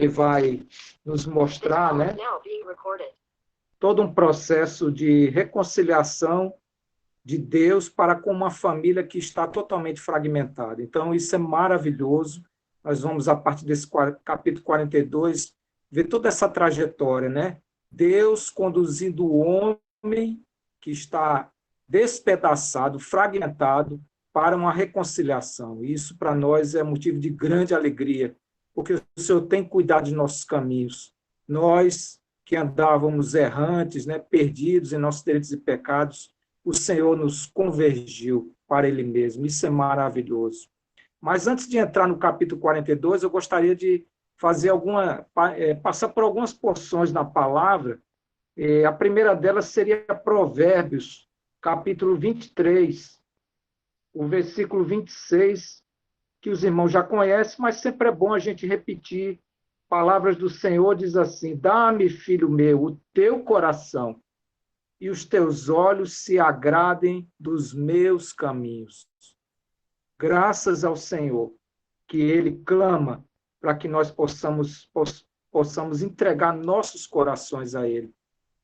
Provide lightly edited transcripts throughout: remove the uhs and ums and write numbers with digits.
vai nos mostrar, né, todo um processo de reconciliação de Deus para com uma família que está totalmente fragmentada. Então, isso é maravilhoso. Nós vamos, a partir desse capítulo 42, ver toda essa trajetória, né? Deus conduzindo o homem que está despedaçado, fragmentado, para uma reconciliação. Isso, para nós, é motivo de grande alegria, porque o Senhor tem cuidado de nossos caminhos. Nós, que andávamos errantes, né, perdidos em nossos delitos e pecados, o Senhor nos convergiu para Ele mesmo. Isso é maravilhoso. Mas antes de entrar no capítulo 42, eu gostaria de fazer passar por algumas porções na palavra. A primeira delas seria Provérbios, capítulo 23, o versículo 26, que os irmãos já conhecem, mas sempre é bom a gente repetir. Palavras do Senhor diz assim: dá-me, filho meu, o teu coração, e os teus olhos se agradem dos meus caminhos. Graças ao Senhor, que Ele clama para que nós possamos entregar nossos corações a Ele.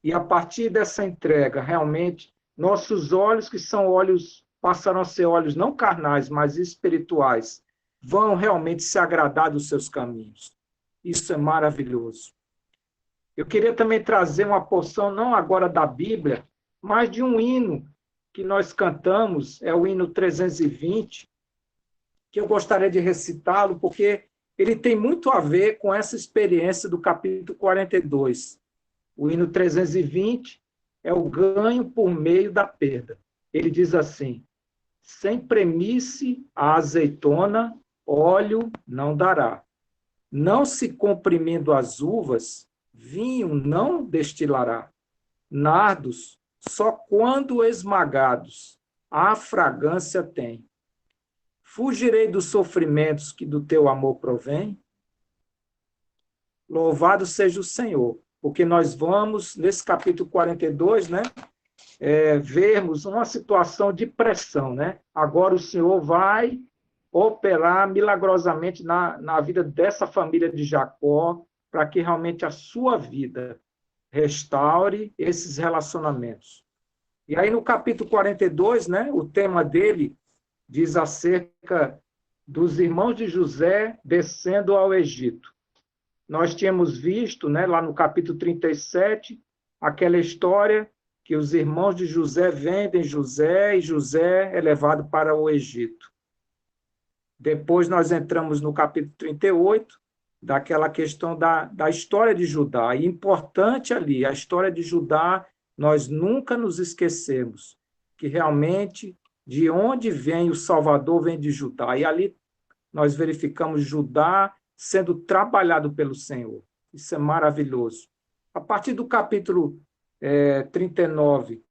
E a partir dessa entrega, realmente, nossos olhos, que são olhos, passarão a ser olhos não carnais, mas espirituais, vão realmente se agradar dos seus caminhos. Isso é maravilhoso. Eu queria também trazer uma porção, não agora da Bíblia, mas de um hino que nós cantamos, é o hino 320, que eu gostaria de recitá-lo, porque ele tem muito a ver com essa experiência do capítulo 42. O hino 320 é o ganho por meio da perda. Ele diz assim: sem premisse a azeitona, óleo não dará. Não se comprimindo as uvas, vinho não destilará. Nardos, só quando esmagados, a fragrância tem. Fugirei dos sofrimentos que do teu amor provém. Louvado seja o Senhor, porque nós vamos, nesse capítulo 42, né, vermos uma situação de pressão, né? Agora o Senhor vai operar milagrosamente na vida dessa família de Jacó, para que realmente a sua vida restaure esses relacionamentos. E aí no capítulo 42, né, o tema dele diz acerca dos irmãos de José descendo ao Egito. Nós tínhamos visto, né, lá no capítulo 37, aquela história que os irmãos de José vendem José e José é levado para o Egito. Depois nós entramos no capítulo 38, daquela questão da história de Judá. E importante ali, a história de Judá, nós nunca nos esquecemos que realmente de onde vem o Salvador vem de Judá. E ali nós verificamos Judá sendo trabalhado pelo Senhor. Isso é maravilhoso. A partir do capítulo 39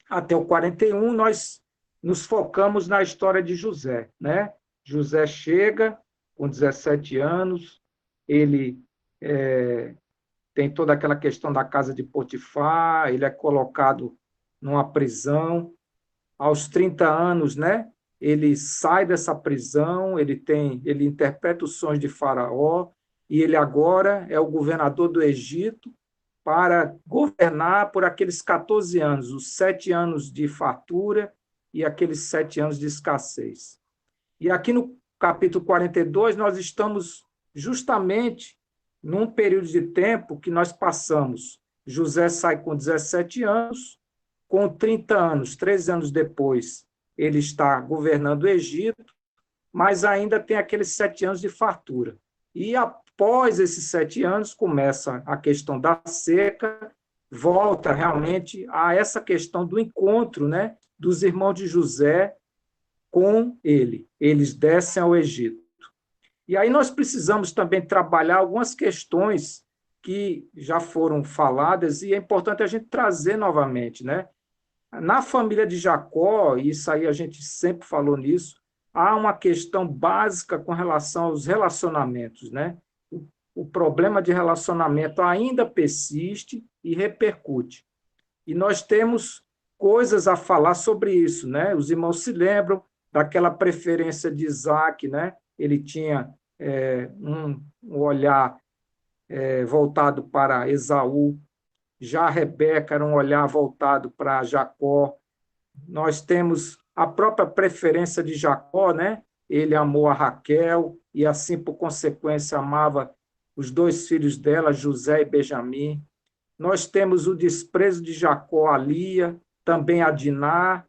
até o 41, nós nos focamos na história de José, né? José chega com 17 anos, ele tem toda aquela questão da casa de Potifar, ele é colocado numa prisão. Aos 30 anos, né, ele sai dessa prisão, ele interpreta os sonhos de Faraó, e ele agora é o governador do Egito para governar por aqueles 14 anos, os 7 anos de fartura e aqueles 7 anos de escassez. E aqui no capítulo 42, nós estamos justamente num período de tempo que nós passamos. José sai com 17 anos, com 30 anos, 13 anos depois, ele está governando o Egito, mas ainda tem aqueles 7 anos de fartura. E após esses 7 anos, começa a questão da seca, volta realmente a essa questão do encontro, né, dos irmãos de José com ele. Eles descem ao Egito. E aí nós precisamos também trabalhar algumas questões que já foram faladas e é importante a gente trazer novamente, né? Na família de Jacó, e isso aí a gente sempre falou nisso, há uma questão básica com relação aos relacionamentos, né? O problema de relacionamento ainda persiste e repercute. E nós temos coisas a falar sobre isso, né? Os irmãos se lembram daquela preferência de Isaac, né? Ele tinha um olhar voltado para Esaú, já Rebeca era um olhar voltado para Jacó. Nós temos a própria preferência de Jacó, né? Ele amou a Raquel e, assim, por consequência, amava os dois filhos dela, José e Benjamim. Nós temos o desprezo de Jacó a Lia, também a Diná,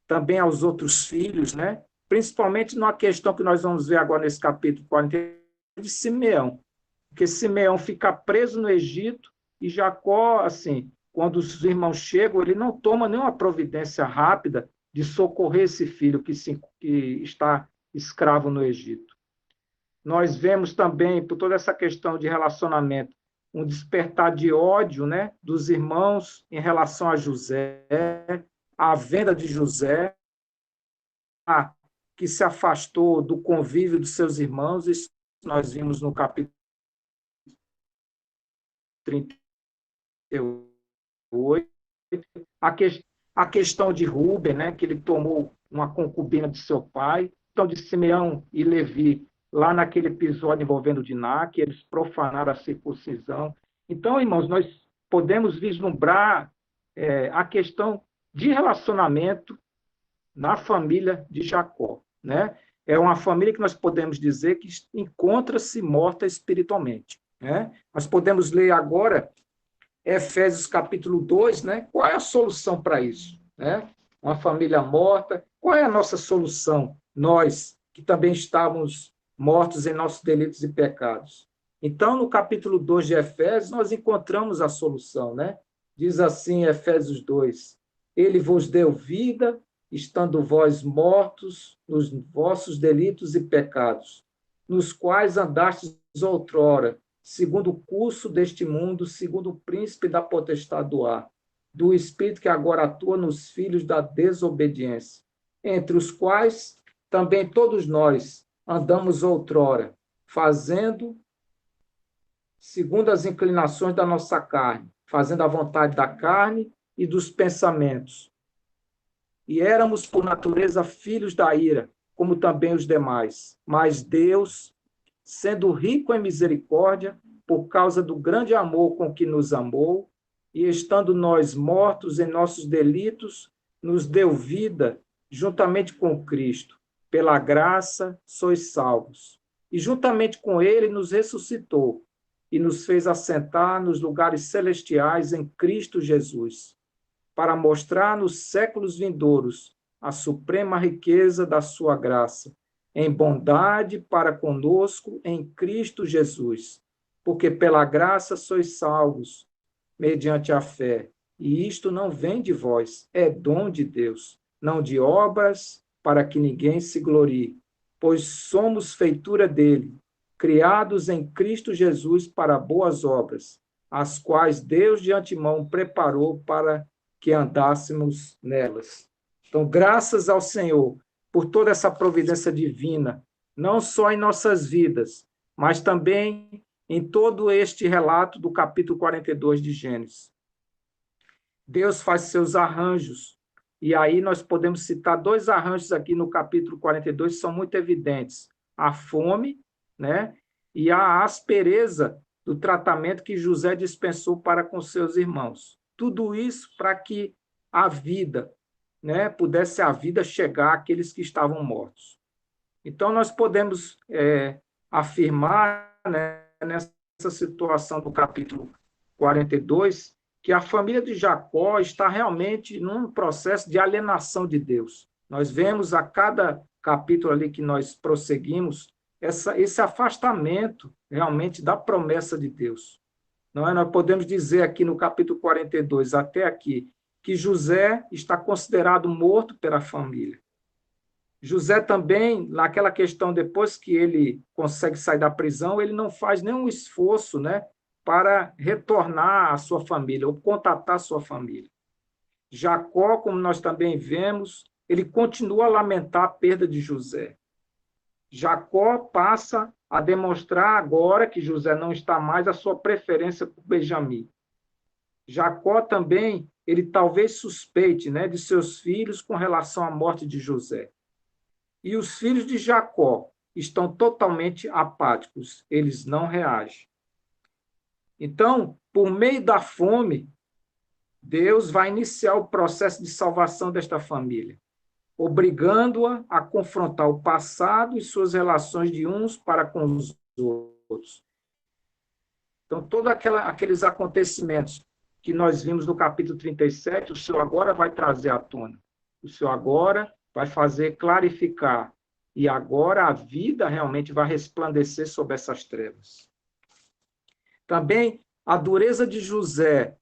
também aos outros filhos, né? Principalmente numa questão que nós vamos ver agora nesse capítulo 40, de Simeão, porque Simeão fica preso no Egito e Jacó, assim, quando os irmãos chegam, ele não toma nenhuma providência rápida de socorrer esse filho que está escravo no Egito. Nós vemos também, por toda essa questão de relacionamento, um despertar de ódio, né, dos irmãos em relação a José, a venda de José, que se afastou do convívio dos seus irmãos. Isso nós vimos no capítulo 38. A questão de Rúben, né, que ele tomou uma concubina de seu pai. Então, de Simeão e Levi, lá naquele episódio envolvendo Diná, que eles profanaram a circuncisão. Então, irmãos, nós podemos vislumbrar a questão de relacionamento na família de Jacó, né? É uma família que nós podemos dizer que encontra-se morta espiritualmente, né? Nós podemos ler agora Efésios capítulo 2, né? Qual é a solução para isso, né? Uma família morta, qual é a nossa solução? Nós, que também estávamos mortos em nossos delitos e pecados. Então, no capítulo 2 de Efésios, nós encontramos a solução, né? Diz assim, Efésios 2, ele vos deu vida, estando vós mortos nos vossos delitos e pecados, nos quais andastes outrora, segundo o curso deste mundo, segundo o príncipe da potestade do ar, do espírito que agora atua nos filhos da desobediência, entre os quais também todos nós andamos outrora, fazendo segundo as inclinações da nossa carne, fazendo a vontade da carne e dos pensamentos. E éramos, por natureza, filhos da ira, como também os demais. Mas Deus, sendo rico em misericórdia, por causa do grande amor com que nos amou, e estando nós mortos em nossos delitos, nos deu vida juntamente com Cristo. Pela graça sois salvos. E juntamente com ele nos ressuscitou e nos fez assentar nos lugares celestiais em Cristo Jesus, para mostrar nos séculos vindouros a suprema riqueza da sua graça, em bondade para conosco em Cristo Jesus, porque pela graça sois salvos, mediante a fé. E isto não vem de vós, é dom de Deus, não de obras, para que ninguém se glorie, pois somos feitura dele, criados em Cristo Jesus para boas obras, as quais Deus de antemão preparou para que andássemos nelas. Então, graças ao Senhor por toda essa providência divina, não só em nossas vidas, mas também em todo este relato do capítulo 42 de Gênesis. Deus faz seus arranjos, e aí nós podemos citar dois arranjos aqui no capítulo 42 que são muito evidentes: a fome, né, e a aspereza do tratamento que José dispensou para com seus irmãos. Tudo isso para que a vida, né, pudesse a vida chegar àqueles que estavam mortos. Então, nós podemos afirmar, né, nessa situação do capítulo 42, que a família de Jacó está realmente num processo de alienação de Deus. Nós vemos a cada capítulo ali que nós prosseguimos esse afastamento realmente da promessa de Deus. Não é? Nós podemos dizer aqui no capítulo 42, até aqui, que José está considerado morto pela família. José também, naquela questão, depois que ele consegue sair da prisão, ele não faz nenhum esforço, né, para retornar à sua família, ou contatar a sua família. Jacó, como nós também vemos, ele continua a lamentar a perda de José. Jacó passa a demonstrar agora que José não está mais a sua preferência por Benjamim. Jacó também, ele talvez suspeite, né, de seus filhos com relação à morte de José. E os filhos de Jacó, estão totalmente apáticos, eles não reagem. Então, por meio da fome, Deus vai iniciar o processo de salvação desta família, obrigando-a a confrontar o passado e suas relações de uns para com os outros. Então, todos aqueles acontecimentos que nós vimos no capítulo 37, o Senhor agora vai trazer à tona. O Senhor agora vai fazer clarificar. E agora a vida realmente vai resplandecer sobre essas trevas. Também a dureza de José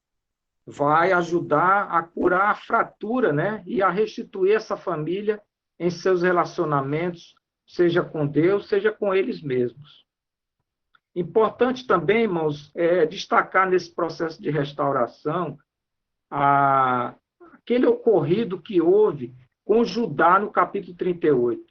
vai ajudar a curar a fratura, né? E a restituir essa família em seus relacionamentos, seja com Deus, seja com eles mesmos. Importante também, irmãos, destacar nesse processo de restauração aquele ocorrido que houve com Judá no capítulo 38.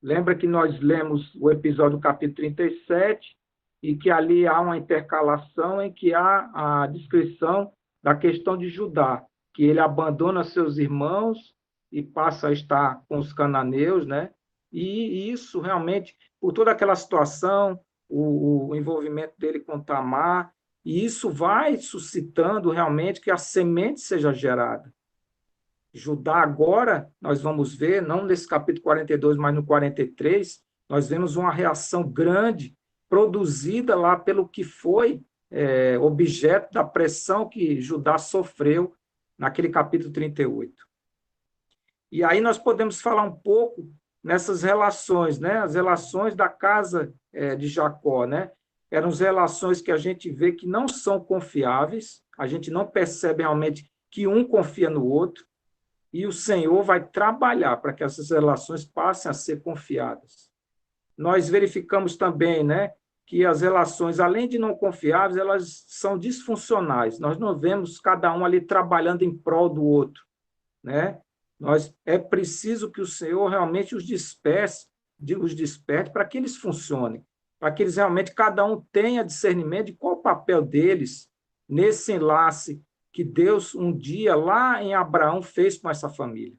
Lembra que nós lemos o episódio do capítulo 37 e que ali há uma intercalação em que há a descrição da questão de Judá, que ele abandona seus irmãos e passa a estar com os cananeus, né? E isso realmente, por toda aquela situação, o envolvimento dele com Tamar, e isso vai suscitando realmente que a semente seja gerada. Judá agora, nós vamos ver, não nesse capítulo 42, mas no 43, nós vemos uma reação grande produzida lá pelo que foi objeto da pressão que Judá sofreu naquele capítulo 38. E aí nós podemos falar um pouco nessas relações, né? As relações da casa de Jacó, né? Eram as relações que a gente vê que não são confiáveis, a gente não percebe realmente que um confia no outro, e o Senhor vai trabalhar para que essas relações passem a ser confiadas. Nós verificamos também, né, que as relações, além de não confiáveis, elas são disfuncionais. Nós não vemos cada um ali trabalhando em prol do outro, né? É preciso que o Senhor realmente os desperte para que eles funcionem, para que eles realmente, cada um tenha discernimento de qual o papel deles nesse enlace que Deus um dia, lá em Abraão, fez com essa família.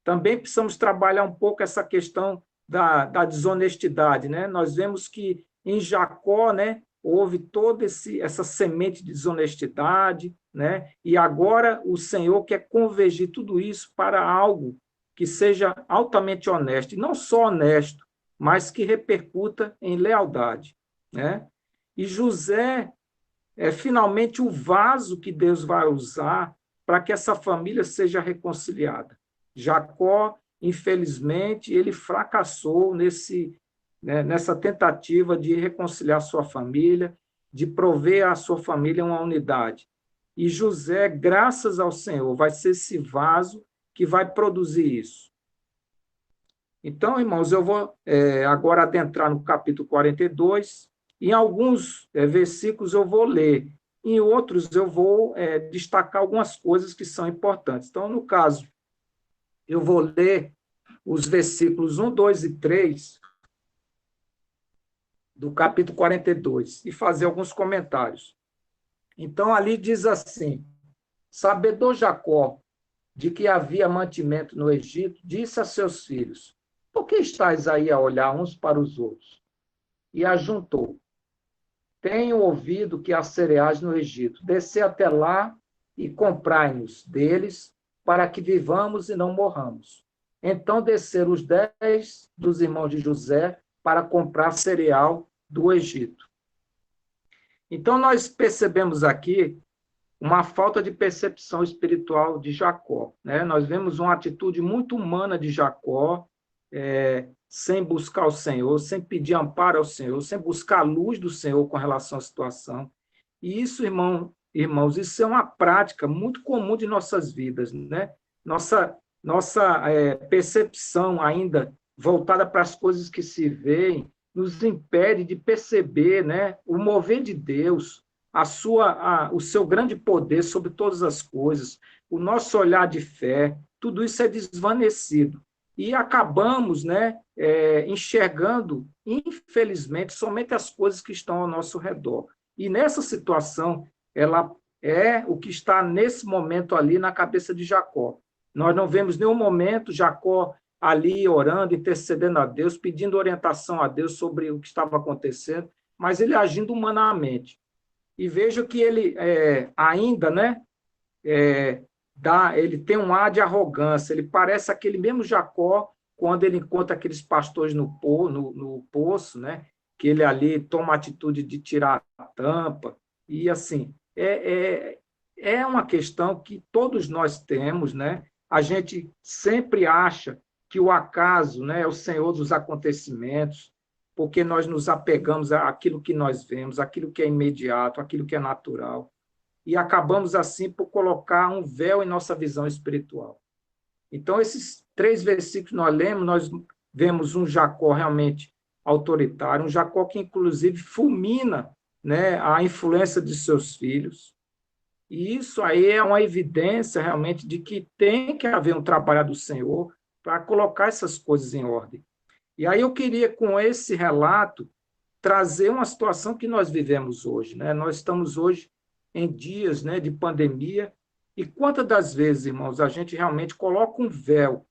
Também precisamos trabalhar um pouco essa questão da desonestidade, né? Nós vemos que em Jacó, né, houve toda essa semente de desonestidade, né? E agora o Senhor quer convergir tudo isso para algo que seja altamente honesto, e não só honesto, mas que repercuta em lealdade, né? E José é finalmente o vaso que Deus vai usar para que essa família seja reconciliada. Jacó, infelizmente, ele fracassou nessa tentativa de reconciliar sua família, de prover à sua família uma unidade. E José, graças ao Senhor, vai ser esse vaso que vai produzir isso. Então, irmãos, eu vou agora adentrar no capítulo 42. Em alguns versículos eu vou ler, em outros eu vou destacar algumas coisas que são importantes. Então, no caso, eu vou ler os versículos 1, 2 e 3 do capítulo 42 e fazer alguns comentários. Então, ali diz assim: sabedor Jacó de que havia mantimento no Egito, disse a seus filhos: por que estáis aí a olhar uns para os outros? E ajuntou: tenho ouvido que há cereais no Egito. Descei até lá e comprai-nos deles, para que vivamos e não morramos. Então desceram os 10 dos irmãos de José para comprar cereal do Egito. Então nós percebemos aqui uma falta de percepção espiritual de Jacó, né? Nós vemos uma atitude muito humana de Jacó, sem buscar o Senhor, sem pedir amparo ao Senhor, sem buscar a luz do Senhor com relação à situação. E isso, irmãos, isso é uma prática muito comum de nossas vidas, né? Nossa percepção ainda voltada para as coisas que se veem nos impede de perceber, né, o mover de Deus, o seu grande poder sobre todas as coisas, o nosso olhar de fé, tudo isso é desvanecido. E acabamos, né, enxergando, infelizmente, somente as coisas que estão ao nosso redor. E nessa situação, ela é o que está nesse momento ali na cabeça de Jacó. Nós não vemos nenhum momento Jacó ali orando, intercedendo a Deus, pedindo orientação a Deus sobre o que estava acontecendo, mas ele agindo humanamente. E vejo que ele ainda, né, ele tem um ar de arrogância, ele parece aquele mesmo Jacó, quando ele encontra aqueles pastores no poço, né, que ele ali toma a atitude de tirar a tampa, e assim, é uma questão que todos nós temos, né? A gente sempre acha que o acaso, né, é o senhor dos acontecimentos, porque nós nos apegamos àquilo que nós vemos, àquilo que é imediato, àquilo que é natural, e acabamos, assim, por colocar um véu em nossa visão espiritual. Então, esses 3 versículos que nós lemos, nós vemos um Jacó realmente autoritário, um Jacó que, inclusive, fulmina, né, a influência de seus filhos. E isso aí é uma evidência, realmente, de que tem que haver um trabalho do Senhor para colocar essas coisas em ordem. E aí eu queria, com esse relato, trazer uma situação que nós vivemos hoje, né? Nós estamos hoje em dias, né, de pandemia, e quantas das vezes, irmãos, a gente realmente coloca um véu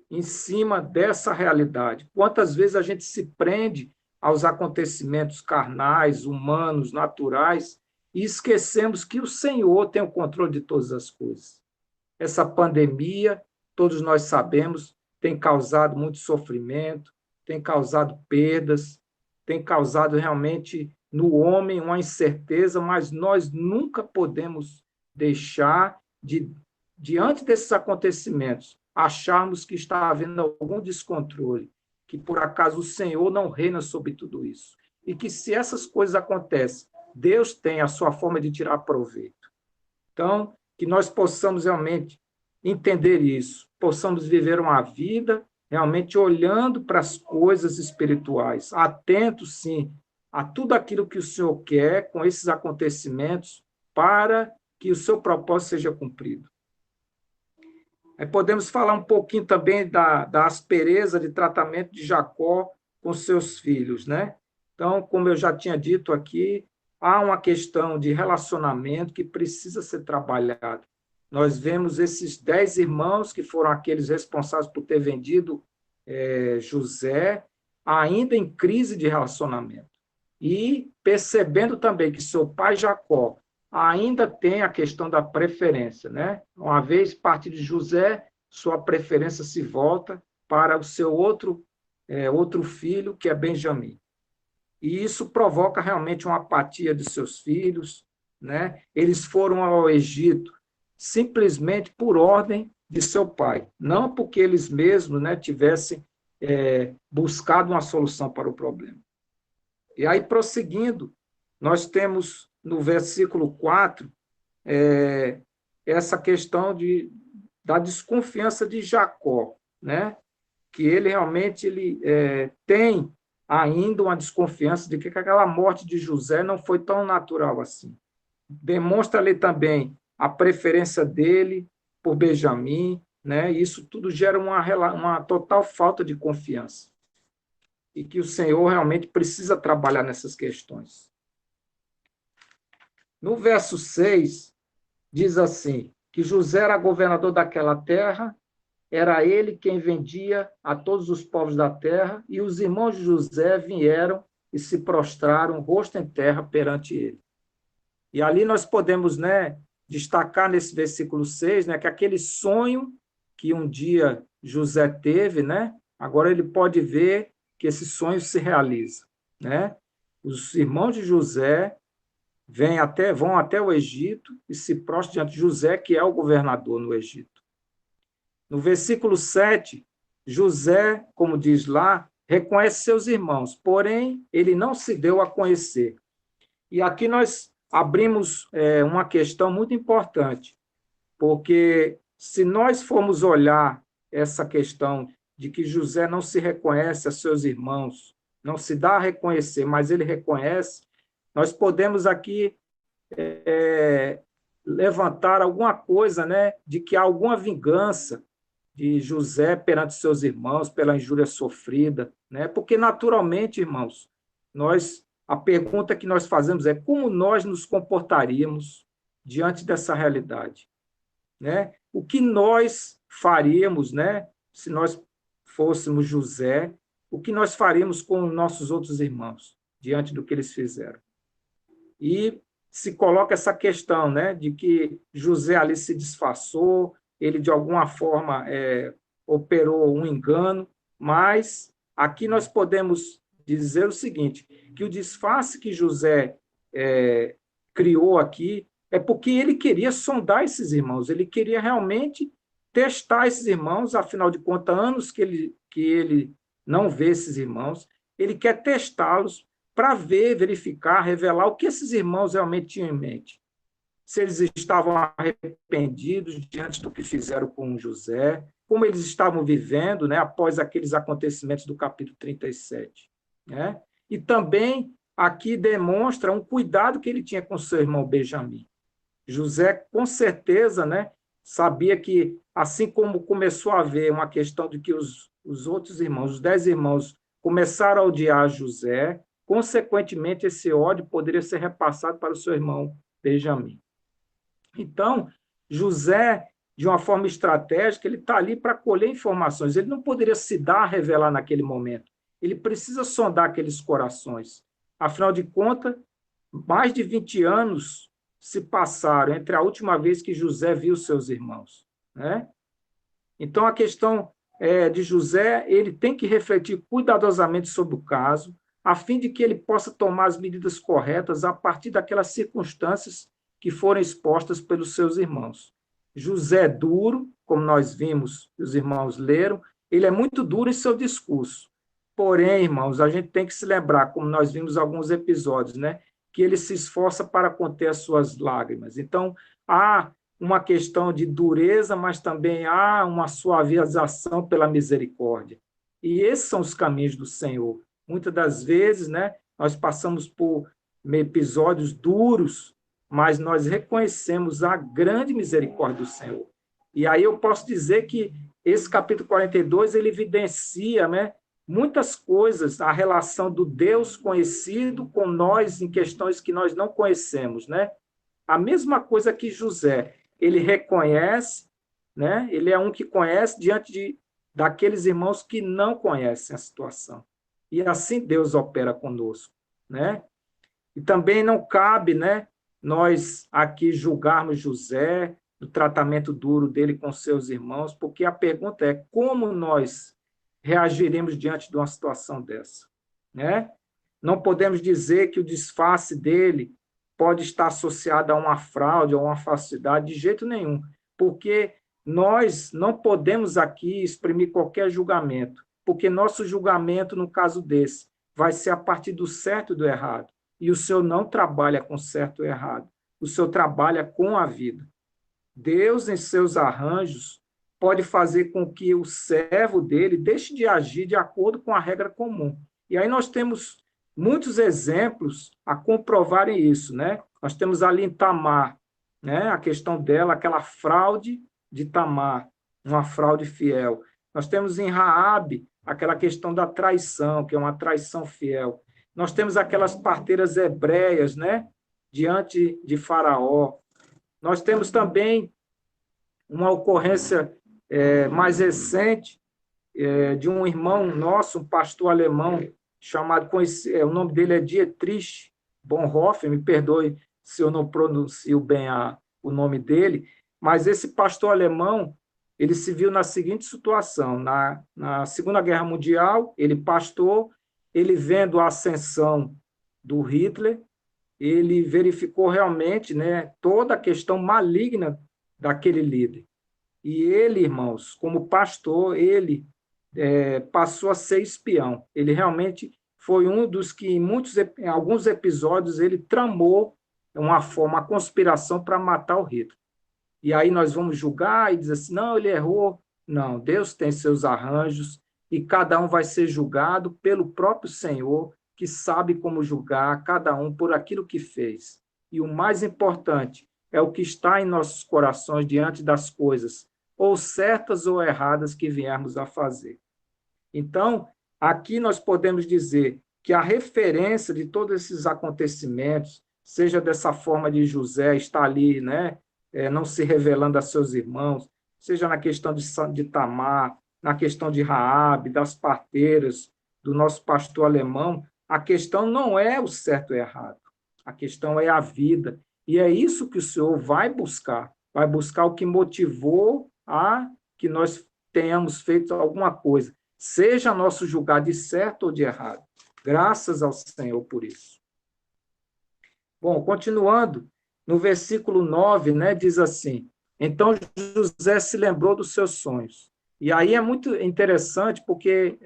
em cima dessa realidade? Quantas vezes a gente se prende aos acontecimentos carnais, humanos, naturais, e esquecemos que o Senhor tem o controle de todas as coisas? Essa pandemia, todos nós sabemos, tem causado muito sofrimento, tem causado perdas, tem causado realmente no homem uma incerteza, mas nós nunca podemos deixar diante desses acontecimentos, acharmos que está havendo algum descontrole, que por acaso o Senhor não reina sobre tudo isso. E que se essas coisas acontecem, Deus tem a sua forma de tirar proveito. Então, que nós possamos realmente entender isso, possamos viver uma vida realmente olhando para as coisas espirituais, atentos, sim, a tudo aquilo que o Senhor quer com esses acontecimentos para que o seu propósito seja cumprido. Aí podemos falar um pouquinho também da aspereza de tratamento de Jacó com seus filhos, né? Então, como eu já tinha dito aqui, há uma questão de relacionamento que precisa ser trabalhado. Nós vemos esses 10 irmãos, que foram aqueles responsáveis por ter vendido José, ainda em crise de relacionamento. E percebendo também que seu pai Jacó ainda tem a questão da preferência, né? Uma vez parte de José, sua preferência se volta para o seu outro filho, que é Benjamim. E isso provoca realmente uma apatia de seus filhos, né? Eles foram ao Egito simplesmente por ordem de seu pai, não porque eles mesmos, né, tivessem buscado uma solução para o problema. E aí, prosseguindo, nós temos no versículo 4 essa questão da desconfiança de Jacó, né? Que ele realmente tem ainda uma desconfiança de que aquela morte de José não foi tão natural assim. Demonstra ali também a preferência dele por Benjamim, né? E isso tudo gera uma total falta de confiança. E que o Senhor realmente precisa trabalhar nessas questões. No verso 6, diz assim, que José era governador daquela terra, era ele quem vendia a todos os povos da terra, e os irmãos de José vieram e se prostraram, rosto em terra, perante ele. E ali nós podemos, né, destacar nesse versículo 6, né, que aquele sonho que um dia José teve, né, agora ele pode ver que esse sonho se realiza, né? Os irmãos de José vão até o Egito e se prostram diante de José, que é o governador no Egito. No versículo 7, José, como diz lá, reconhece seus irmãos, porém ele não se deu a conhecer. E aqui nós abrimos uma questão muito importante, porque se nós formos olhar essa questão de que José não se reconhece a seus irmãos, não se dá a reconhecer, mas ele reconhece, nós podemos aqui levantar alguma coisa, né, de que há alguma vingança de José perante seus irmãos pela injúria sofrida, né? Porque naturalmente, irmãos, a pergunta que nós fazemos é como nós nos comportaríamos diante dessa realidade, né? O que nós faríamos, né, se nós fôssemos José, o que nós faríamos com nossos outros irmãos, diante do que eles fizeram? E se coloca essa questão, né, de que José ali se disfarçou, ele de alguma forma operou um engano, mas aqui nós podemos dizer o seguinte, que o disfarce que José criou aqui é porque ele queria sondar esses irmãos, ele queria realmente testar esses irmãos, afinal de contas, anos que ele não vê esses irmãos, ele quer testá-los para ver, verificar, revelar o que esses irmãos realmente tinham em mente. Se eles estavam arrependidos diante do que fizeram com José, como eles estavam vivendo, né, após aqueles acontecimentos do capítulo 37. Né? E também aqui demonstra um cuidado que ele tinha com seu irmão Benjamim. José, com certeza, né, sabia que, assim como começou a haver uma questão de que os outros irmãos, os 10 irmãos, começaram a odiar José, consequentemente, esse ódio poderia ser repassado para o seu irmão Benjamim. Então, José, de uma forma estratégica, ele está ali para colher informações. Ele não poderia se dar a revelar naquele momento. Ele precisa sondar aqueles corações. Afinal de contas, mais de 20 anos se passaram entre a última vez que José viu seus irmãos. Né? Então, a questão de José, ele tem que refletir cuidadosamente sobre o caso, a fim de que ele possa tomar as medidas corretas a partir daquelas circunstâncias que foram expostas pelos seus irmãos. José é duro, como nós vimos, os irmãos leram, ele é muito duro em seu discurso. Porém, irmãos, a gente tem que se lembrar, como nós vimos em alguns episódios, né, que ele se esforça para conter as suas lágrimas. Então, há uma questão de dureza, mas também há uma suavização pela misericórdia. E esses são os caminhos do Senhor. Muitas das vezes, né, nós passamos por episódios duros, mas nós reconhecemos a grande misericórdia do Senhor. E aí eu posso dizer que esse capítulo 42, ele evidencia, né, muitas coisas, a relação do Deus conhecido com nós em questões que nós não conhecemos, né? A mesma coisa que José, ele reconhece, né? Ele é um que conhece diante daqueles irmãos que não conhecem a situação. E assim Deus opera conosco, né? E também não cabe, né, nós aqui julgarmos José, do tratamento duro dele com seus irmãos, porque a pergunta é como nós reagiremos diante de uma situação dessa, né? Não podemos dizer que o disfarce dele pode estar associado a uma fraude ou uma falsidade, de jeito nenhum, porque nós não podemos aqui exprimir qualquer julgamento, porque nosso julgamento, no caso desse, vai ser a partir do certo e do errado. E o Senhor não trabalha com certo ou errado, o Senhor trabalha com a vida. Deus, em seus arranjos, pode fazer com que o servo dele deixe de agir de acordo com a regra comum. E aí nós temos muitos exemplos a comprovarem isso, né? Nós temos ali em Tamar, né? A questão dela, aquela fraude de Tamar, uma fraude fiel. Nós temos em Raabe aquela questão da traição, que é uma traição fiel. Nós temos aquelas parteiras hebreias, né? Diante de Faraó. Nós temos também uma ocorrência mais recente de um irmão nosso, um pastor alemão, chamado, o nome dele é Dietrich Bonhoeffer, me perdoe se eu não pronuncio bem o nome dele, mas esse pastor alemão, ele se viu na seguinte situação, na Segunda Guerra Mundial, ele pastor, ele vendo a ascensão do Hitler, ele verificou realmente, né, toda a questão maligna daquele líder. E ele, irmãos, como pastor, ele passou a ser espião. Ele realmente foi um dos que, em alguns episódios, ele tramou uma conspiração para matar o Hitler. E aí nós vamos julgar e dizer assim, não, ele errou. Não, Deus tem seus arranjos e cada um vai ser julgado pelo próprio Senhor, que sabe como julgar cada um por aquilo que fez. E o mais importante é o que está em nossos corações diante das coisas, ou certas ou erradas que viermos a fazer. Então, aqui nós podemos dizer que a referência de todos esses acontecimentos, seja dessa forma de José estar ali, né, não se revelando a seus irmãos, seja na questão de Tamar, na questão de Raabe, das parteiras, do nosso pastor alemão, a questão não é o certo e errado, a questão é a vida. E é isso que o Senhor vai buscar o que motivou a que nós tenhamos feito alguma coisa, seja nosso julgar de certo ou de errado. Graças ao Senhor por isso. Bom, continuando, no versículo 9, né, diz assim: então José se lembrou dos seus sonhos. E aí é muito interessante, porque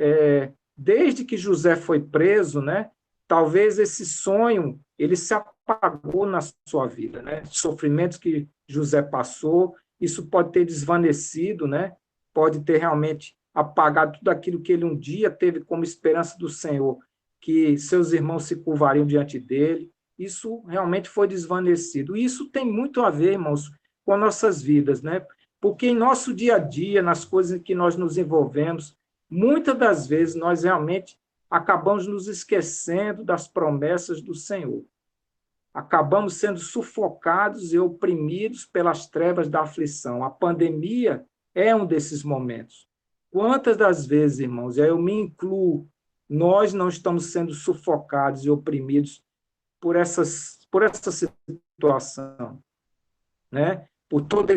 desde que José foi preso, né, talvez esse sonho ele se apagou na sua vida, né? Sofrimentos que José passou, isso pode ter desvanecido, né? Pode ter realmente apagado tudo aquilo que ele um dia teve como esperança do Senhor, que seus irmãos se curvariam diante dele. Isso realmente foi desvanecido. E isso tem muito a ver, irmãos, com as nossas vidas, né? Porque em nosso dia a dia, nas coisas em que nós nos envolvemos, muitas das vezes nós realmente acabamos nos esquecendo das promessas do Senhor. Acabamos sendo sufocados e oprimidos pelas trevas da aflição. A pandemia é um desses momentos. Quantas das vezes, irmãos, eu me incluo, nós não estamos sendo sufocados e oprimidos por essa situação, né? Por todo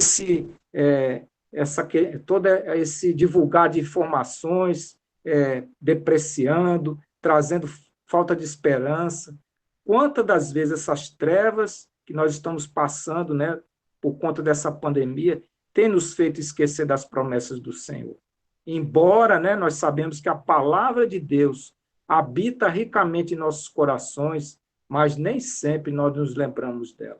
todo esse divulgar de informações, depreciando, trazendo falta de esperança. Quantas das vezes essas trevas que nós estamos passando, né, por conta dessa pandemia, tem nos feito esquecer das promessas do Senhor? Embora, né, nós sabemos que a palavra de Deus habita ricamente em nossos corações, mas nem sempre nós nos lembramos dela.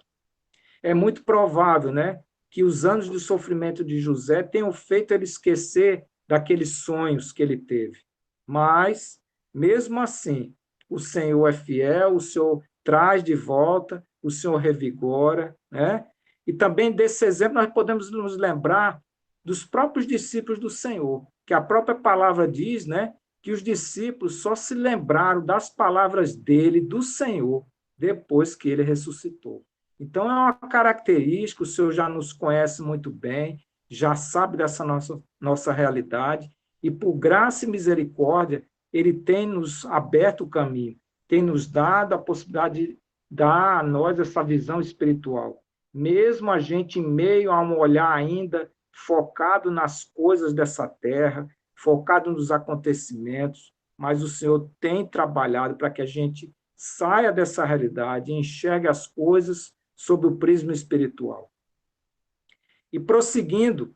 É muito provável, né, que os anos de sofrimento de José tenham feito ele esquecer daqueles sonhos que ele teve. Mas, mesmo assim, o Senhor é fiel, o Senhor traz de volta, o Senhor revigora, né? E também desse exemplo nós podemos nos lembrar dos próprios discípulos do Senhor, que a própria palavra diz, né, que os discípulos só se lembraram das palavras dele, do Senhor, depois que ele ressuscitou. Então, é uma característica, o Senhor já nos conhece muito bem, já sabe dessa nossa realidade, e por graça e misericórdia, ele tem nos aberto o caminho, tem nos dado a possibilidade de dar a nós essa visão espiritual. Mesmo a gente em meio a um olhar ainda focado nas coisas dessa terra, focado nos acontecimentos, mas o Senhor tem trabalhado para que a gente saia dessa realidade e enxergue as coisas sob o prisma espiritual. E prosseguindo,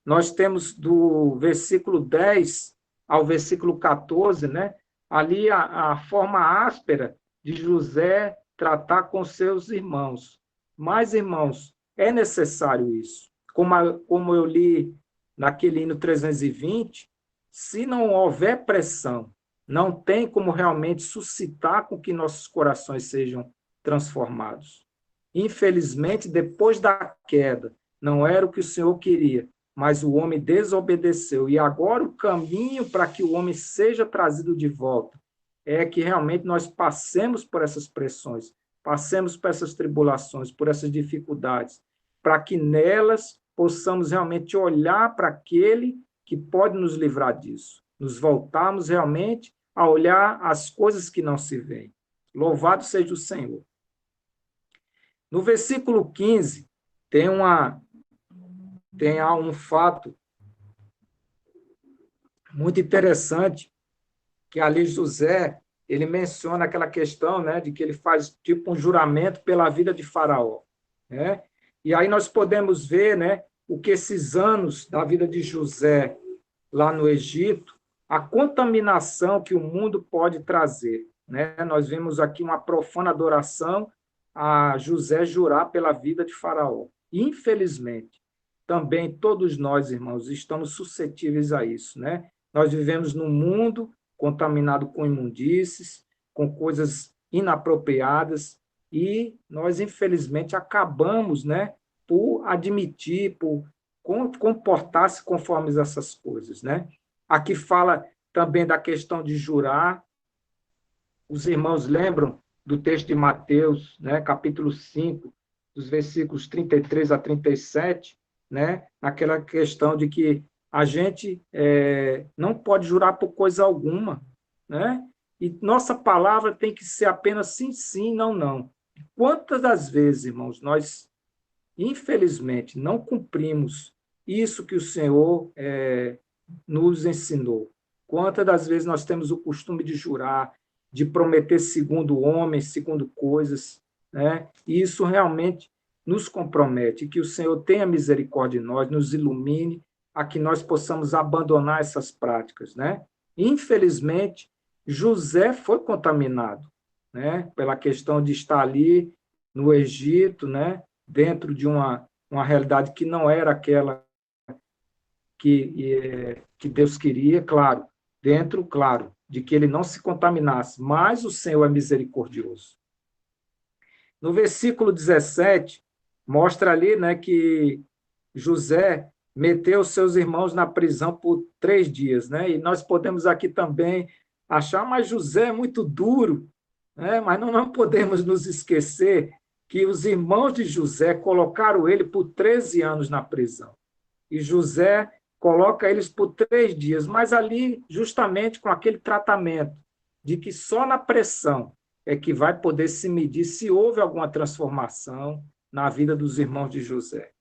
nós temos do versículo 10 ao versículo 14, né? Ali a forma áspera de José tratar com seus irmãos. Mas, irmãos, é necessário isso. Como eu li naquele hino 320, se não houver pressão, não tem como realmente suscitar com que nossos corações sejam transformados. Infelizmente, depois da queda, não era o que o Senhor queria, mas o homem desobedeceu. E agora o caminho para que o homem seja trazido de volta é que realmente nós passemos por essas pressões, passemos por essas tribulações, por essas dificuldades, para que nelas possamos realmente olhar para aquele que pode nos livrar disso. Nos voltarmos realmente a olhar as coisas que não se veem. Louvado seja o Senhor. No versículo 15, tem um fato muito interessante, que ali José, ele menciona aquela questão, né, de que ele faz tipo um juramento pela vida de Faraó, né? E aí nós podemos ver, né, o que esses anos da vida de José lá no Egito, a contaminação que o mundo pode trazer, né? Nós vimos aqui uma profana adoração a José jurar pela vida de Faraó. Infelizmente, também todos nós, irmãos, estamos suscetíveis a isso, né? Nós vivemos num mundo contaminado com imundícies, com coisas inapropriadas, e nós, infelizmente, acabamos, né, por admitir, por comportar-se conforme essas coisas, né? Aqui fala também da questão de jurar. Os irmãos lembram do texto de Mateus, né, capítulo 5, dos versículos 33 a 37, né, naquela questão de que a gente não pode jurar por coisa alguma, né? E nossa palavra tem que ser apenas sim, sim, não, não. Quantas das vezes, irmãos, nós, infelizmente, não cumprimos isso que o Senhor nos ensinou? Quantas das vezes nós temos o costume de jurar, de prometer segundo homens, segundo coisas, né? E isso realmente nos compromete, que o Senhor tenha misericórdia de nós, nos ilumine, a que nós possamos abandonar essas práticas, né? Infelizmente, José foi contaminado, né? Pela questão de estar ali no Egito, né? Dentro de uma realidade que não era aquela que Deus queria, claro, dentro, claro, de que ele não se contaminasse, mas o Senhor é misericordioso. No versículo 17, mostra ali, né, que José meteu seus irmãos na prisão por 3 dias, né? E nós podemos aqui também achar, mas José é muito duro, né? Mas não podemos nos esquecer que os irmãos de José colocaram ele por 13 anos na prisão. E José coloca eles por 3 dias, mas ali justamente com aquele tratamento de que só na pressão é que vai poder se medir se houve alguma transformação na vida dos irmãos de José.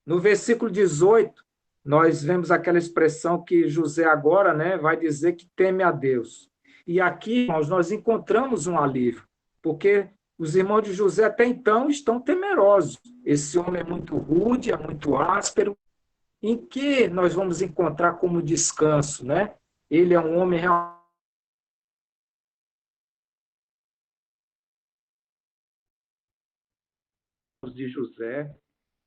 No versículo 18, nós vemos aquela expressão que José agora, né, vai dizer que teme a Deus. E aqui, irmãos, nós encontramos um alívio, porque os irmãos de José até então estão temerosos. Esse homem é muito rude, é muito áspero. Em que nós vamos encontrar como descanso, né? Ele é um homem realmente de José,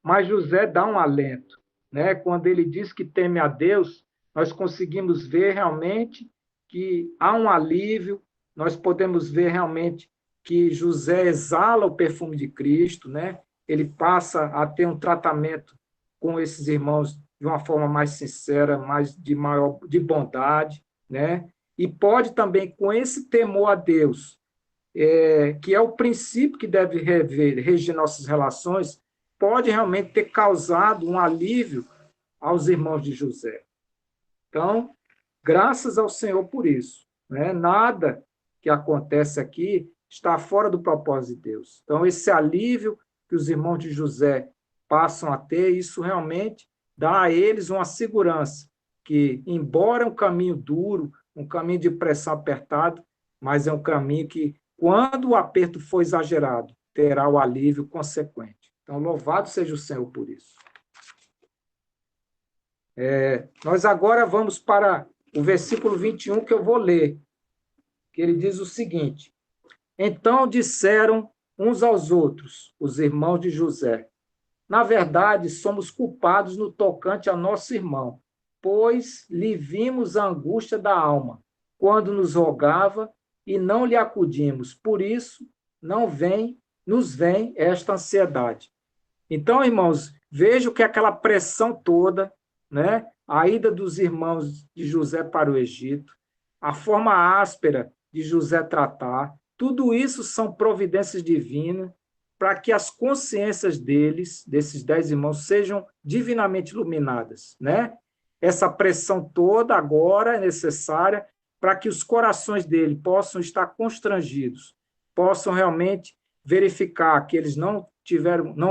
mas José dá um alento, né? Quando ele diz que teme a Deus, nós conseguimos ver realmente que há um alívio, nós podemos ver realmente que José exala o perfume de Cristo, né? Ele passa a ter um tratamento com esses irmãos de uma forma mais sincera, mais de maior de bondade, né? E pode também com esse temor a Deus, que é o princípio que deve regir nossas relações, pode realmente ter causado um alívio aos irmãos de José. Então, graças ao Senhor por isso, né? Nada que acontece aqui está fora do propósito de Deus. Então, esse alívio que os irmãos de José passam a ter, isso realmente dá a eles uma segurança que, embora é um caminho duro, um caminho de pressão apertado, mas é um caminho que, quando o aperto for exagerado, terá o alívio consequente. Então, louvado seja o Senhor por isso. Nós agora vamos para o versículo 21, que eu vou ler, que ele diz o seguinte: Então disseram uns aos outros, os irmãos de José, na verdade, somos culpados no tocante a nosso irmão, pois lhe vimos a angústia da alma, quando nos rogava e não lhe acudimos. Por isso, nos vem esta ansiedade. Então, irmãos, vejo que aquela pressão toda, né, a ida dos irmãos de José para o Egito, a forma áspera de José tratar, tudo isso são providências divinas para que as consciências deles, desses 10 irmãos, sejam divinamente iluminadas, né? Essa pressão toda agora é necessária para que os corações dele possam estar constrangidos, possam realmente verificar que eles não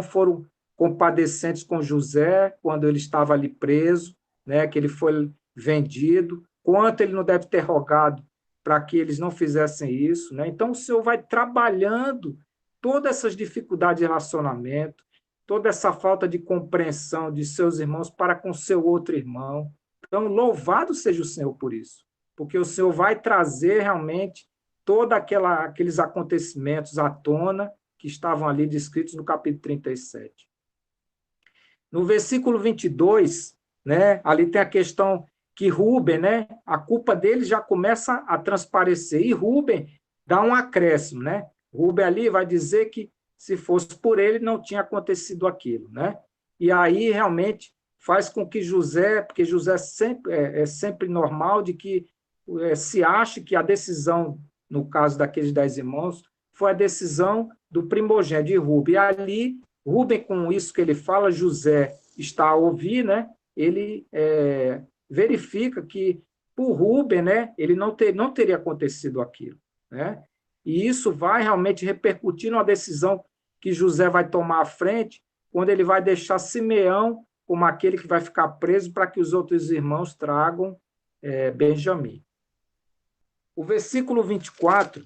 foram compadecentes com José quando ele estava ali preso, né? Que ele foi vendido, quanto ele não deve ter rogado para que eles não fizessem isso, né? Então o Senhor vai trabalhando todas essas dificuldades de relacionamento, toda essa falta de compreensão de seus irmãos para com seu outro irmão. Então, louvado seja o Senhor por isso, porque o Senhor vai trazer realmente todos aqueles acontecimentos à tona que estavam ali descritos no capítulo 37. No versículo 22, né, ali tem a questão que Rúben, né, a culpa dele já começa a transparecer, e Rúben dá um acréscimo, né? Rúben ali vai dizer que se fosse por ele não tinha acontecido aquilo, né? E aí realmente faz com que José, porque José é sempre normal de que se ache que a decisão, no caso daqueles 10 irmãos, foi a decisão do primogênito de Rúben. E ali, Rúben, com isso que ele fala, José está a ouvir, né? ele verifica que, por Rúben, né, ele não teria acontecido aquilo, né? E isso vai realmente repercutir numa decisão que José vai tomar à frente, quando ele vai deixar Simeão como aquele que vai ficar preso para que os outros irmãos tragam Benjamim. O versículo 24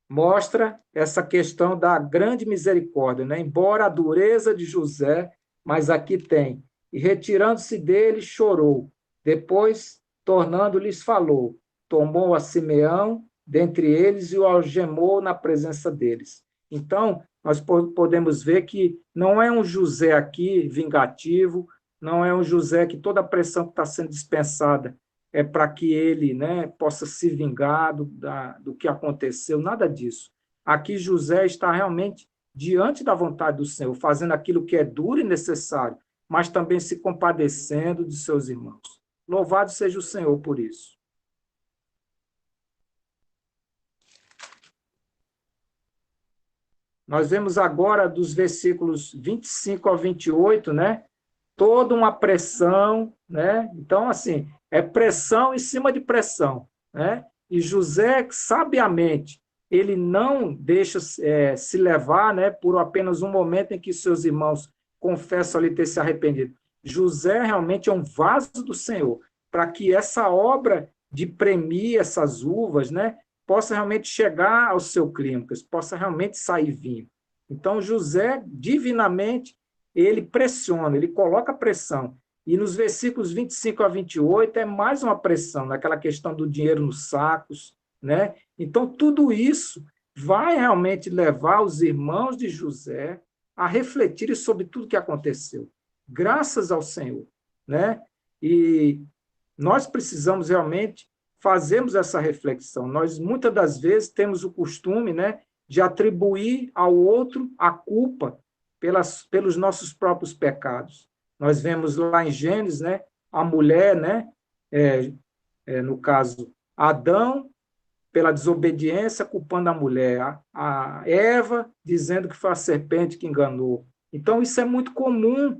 mostra essa questão da grande misericórdia, né? Embora a dureza de José, mas aqui tem. E retirando-se dele, chorou. Depois, tornando-lhes, falou. Tomou a Simeão dentre eles e o algemou na presença deles. Então, nós podemos ver que não é um José aqui vingativo, não é um José que toda a pressão que está sendo dispensada é para que ele, né, possa se vingar do que aconteceu, nada disso. Aqui José está realmente diante da vontade do Senhor, fazendo aquilo que é duro e necessário, mas também se compadecendo de seus irmãos. Louvado seja o Senhor por isso. Nós vemos agora dos versículos 25 ao 28, né? Toda uma pressão, né? Então, assim, é pressão em cima de pressão, né? E José, sabiamente, ele não deixa se levar, né, por apenas um momento em que seus irmãos confessam ali ter se arrependido. José realmente é um vaso do Senhor, para que essa obra de premir essas uvas, né, possa realmente chegar ao seu clímax, possa realmente sair vinho. Então, José, divinamente, ele pressiona, ele coloca pressão. E nos versículos 25 a 28 é mais uma pressão, naquela questão do dinheiro nos sacos, né? Então, tudo isso vai realmente levar os irmãos de José a refletirem sobre tudo que aconteceu, graças ao Senhor, né? E nós precisamos realmente fazermos essa reflexão. Nós, muitas das vezes, temos o costume, né, de atribuir ao outro a culpa pelos nossos próprios pecados. Nós vemos lá em Gênesis, né, a mulher, né, no caso, Adão, pela desobediência, culpando a mulher, a Eva dizendo que foi a serpente que enganou. Então, isso é muito comum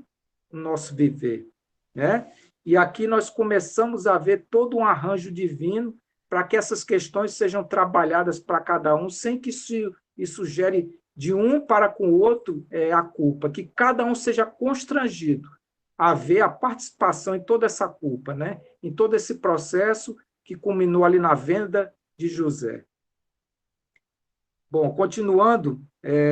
no nosso viver, né? E aqui nós começamos a ver todo um arranjo divino para que essas questões sejam trabalhadas para cada um, sem que isso gere de um para com o outro a culpa, que cada um seja constrangido a ver a participação em toda essa culpa, né? Em todo esse processo que culminou ali na venda de José. Bom, continuando,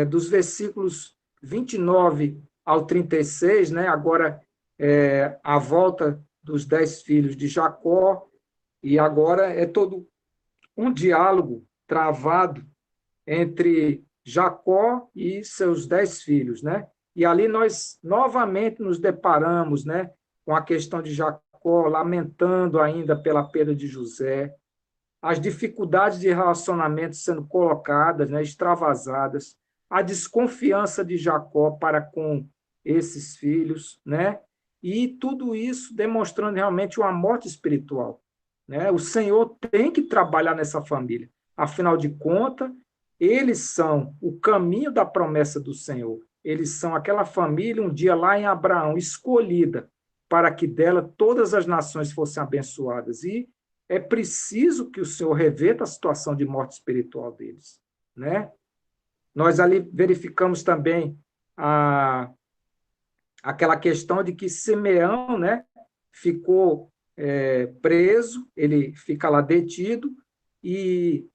dos versículos 29 ao 36, né? Agora a volta dos 10 filhos de Jacó, e agora é todo um diálogo travado entre Jacó e seus 10 filhos, né? E ali nós novamente nos deparamos, né, com a questão de Jacó lamentando ainda pela perda de José, as dificuldades de relacionamento sendo colocadas, né, extravasadas, a desconfiança de Jacó para com esses filhos, né? E tudo isso demonstrando realmente uma morte espiritual, né? O Senhor tem que trabalhar nessa família. Afinal de contas, eles são o caminho da promessa do Senhor. Eles são aquela família, um dia lá em Abraão, escolhida para que dela todas as nações fossem abençoadas. E é preciso que o Senhor reverta a situação de morte espiritual deles, né? Nós ali verificamos também aquela questão de que Simeão, né, ficou preso, ele fica lá detido, e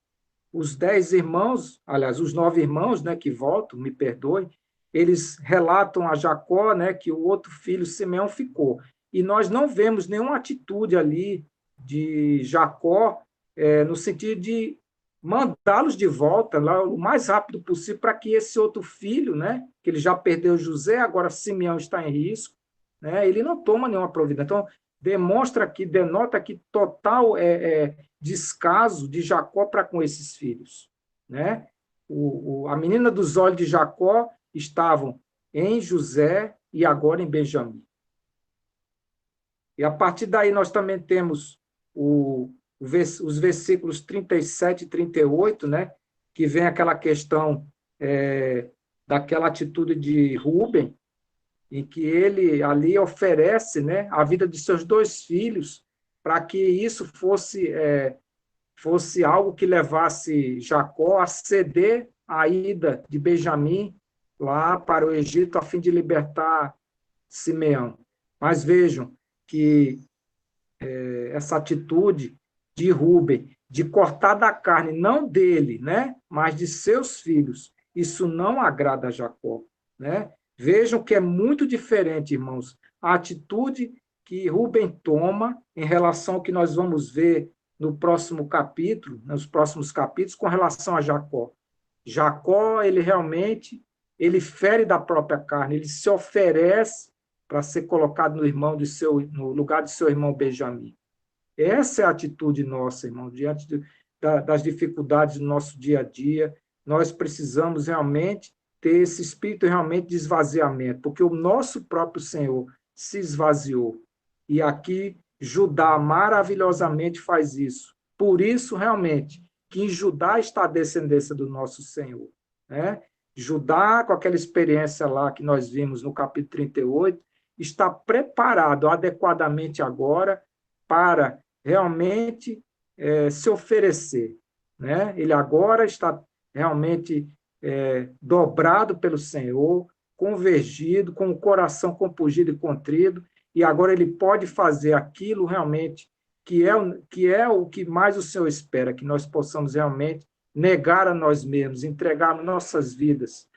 os 10 irmãos, aliás, os 9 irmãos, né, que voltam, me perdoem, eles relatam a Jacó, né, que o outro filho, Simeão, ficou. E nós não vemos nenhuma atitude ali de Jacó, no sentido de mandá-los de volta lá o mais rápido possível para que esse outro filho, né, que ele já perdeu José, agora Simeão está em risco, né, ele não toma nenhuma providência. Então, denota aqui total descaso de Jacó para com esses filhos, né? A menina dos olhos de Jacó estavam em José e agora em Benjamim. E a partir daí nós também temos os versículos 37 e 38, né? Que vem aquela questão daquela atitude de Rúben, em que ele ali oferece, né, a vida de seus dois filhos, para que isso fosse algo que levasse Jacó a ceder a ida de Benjamim lá para o Egito, a fim de libertar Simeão. Mas vejam que essa atitude de Rúben, de cortar da carne, não dele, né, mas de seus filhos, isso não agrada a Jacó, né? Vejam que é muito diferente, irmãos, a atitude que Rúben toma em relação ao que nós vamos ver no próximo capítulo, nos próximos capítulos, com relação a Jacó. Jacó, ele realmente, ele fere da própria carne, ele se oferece para ser colocado no lugar de seu irmão Benjamim. Essa é a atitude nossa, irmão, diante das dificuldades do nosso dia a dia. Nós precisamos realmente ter esse espírito realmente de esvaziamento, porque o nosso próprio Senhor se esvaziou. E aqui Judá maravilhosamente faz isso. Por isso, realmente, que em Judá está a descendência do nosso Senhor, né? Judá, com aquela experiência lá que nós vimos no capítulo 38, está preparado adequadamente agora para realmente se oferecer, né? Ele agora está realmente dobrado pelo Senhor, convergido, com o coração compungido e contrido, e agora ele pode fazer aquilo realmente que é o que mais o Senhor espera, que nós possamos realmente negar a nós mesmos, entregar nossas vidas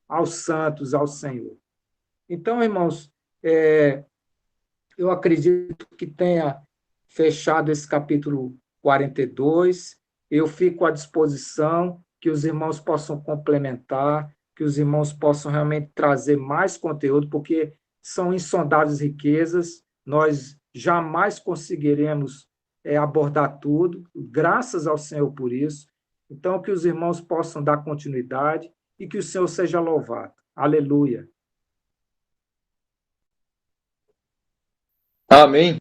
aos santos, ao Senhor. Então, irmãos, eu acredito que tenha fechado esse capítulo 42. Eu fico à disposição, que os irmãos possam complementar, que os irmãos possam realmente trazer mais conteúdo, porque são insondáveis riquezas, nós jamais conseguiremos abordar tudo, graças ao Senhor por isso. Então, que os irmãos possam dar continuidade e que o Senhor seja louvado. Aleluia. Amém.